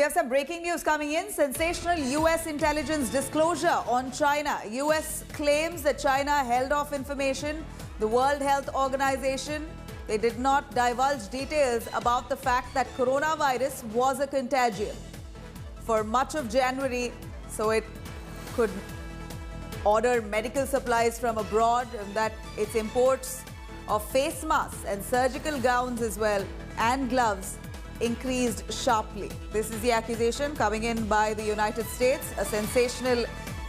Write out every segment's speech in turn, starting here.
we have some breaking news coming in. Sensational US intelligence disclosure on China. US claims that China held off information. The World Health Organization, they did not divulge details about the fact that coronavirus was a contagion for much of January, so it could order medical supplies from abroad, and that its imports of face masks and surgical gowns as well and gloves increased sharply. This is the accusation coming in by the United States. A sensational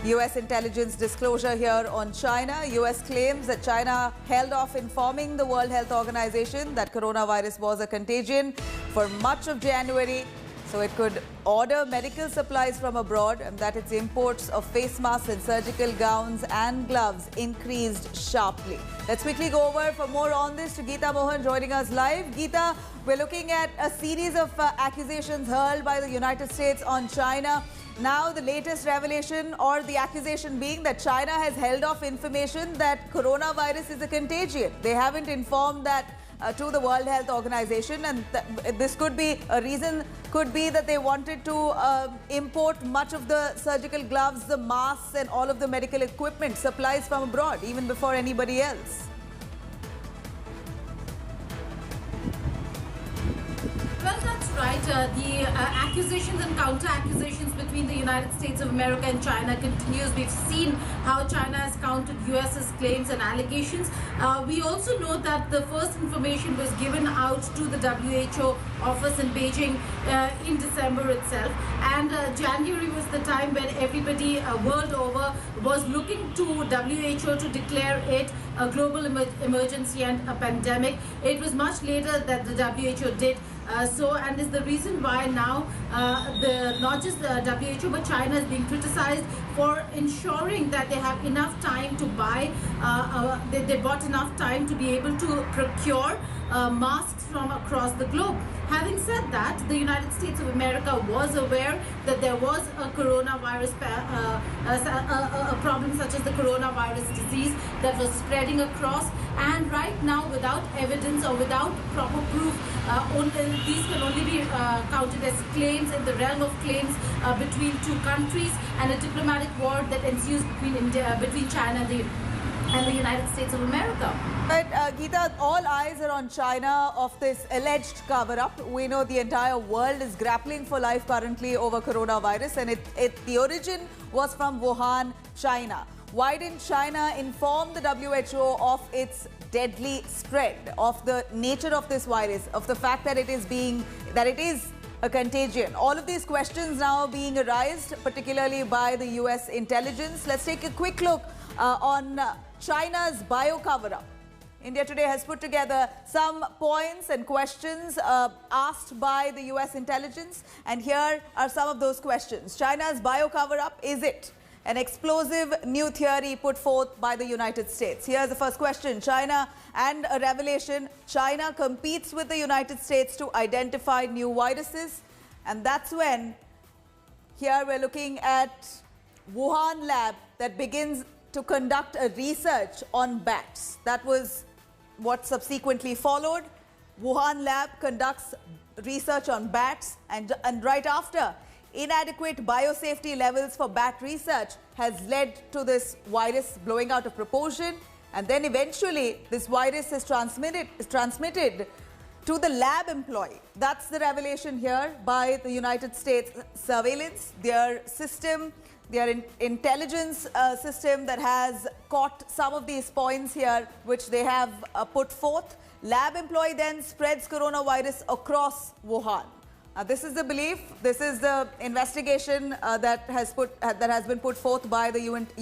US intelligence disclosure here on China. US claims that China held off informing the World Health Organization that coronavirus was a contagion for much of January, so it could order medical supplies from abroad, and that its imports of face masks and surgical gowns and gloves increased sharply. Let's quickly go over for more on this to Geeta Mohan joining us live. Geeta, we're looking at a series of accusations hurled by the United States on China. Now the latest revelation or the accusation being that China has held off information that coronavirus is a contagion. They haven't informed that to the World Health Organization, and this could be a reason, could be that they wanted to import much of the surgical gloves, the masks and all of the medical equipment, supplies from abroad, even before anybody else. Well, that's right. The accusations and counter-accusations between the United States of America and China continues. We've seen how China has countered US's claims and allegations. We also know that the first information was given out to the WHO office in Beijing in December itself. And January was the time when everybody world over was looking to WHO to declare it a global emergency and a pandemic. It was much later that the WHO did and is the reason why now not just the WHO but China is being criticized for ensuring that they have enough time to buy, they bought enough time to be able to procure masks from across the globe. Having said that, the United States of America was aware that there was a coronavirus, a problem such as the coronavirus disease that was spreading across, and right now without evidence or without proper proof, these can only be counted as claims in the realm of claims between two countries and a diplomatic war that ensues between China and the United States of America. But Geeta, all eyes are on China of this alleged cover-up. We know the entire world is grappling for life currently over coronavirus, and the origin was from Wuhan, China. Why didn't China inform the WHO of its deadly spread, of the nature of this virus, of the fact that it is a contagion? All of these questions now being arised, particularly by the US intelligence. Let's take a quick look on China's bio cover-up. India Today has put together some points and questions asked by the US intelligence, and here are some of those questions. China's bio cover-up, is it an explosive new theory put forth by the United States? Here's the first question. China and a revelation. China competes with the United States to identify new viruses, and that's when here we're looking at Wuhan lab that begins to conduct a research on bats. That was what subsequently followed. Wuhan lab conducts research on bats, and right after, inadequate biosafety levels for bat research has led to this virus blowing out of proportion, and then eventually this virus is transmitted to the lab employee. That's the revelation here by the United States surveillance, their system, their intelligence system that has caught some of these points here, which they have put forth. Lab employee then spreads coronavirus across Wuhan. This is the belief. This is the investigation that has been put forth by the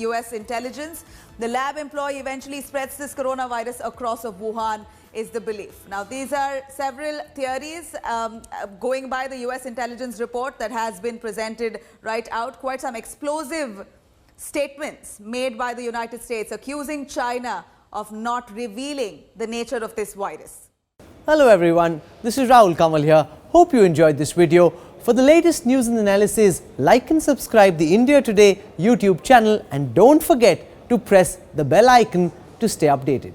US intelligence. The lab employee eventually spreads this coronavirus across of Wuhan, is the belief. Now, these are several theories going by the US intelligence report that has been presented right out. Quite some explosive statements made by the United States accusing China of not revealing the nature of this virus. Hello everyone, this is Rahul Kamal here. Hope you enjoyed this video. For the latest news and analysis, like and subscribe the India Today YouTube channel, and don't forget to press the bell icon to stay updated.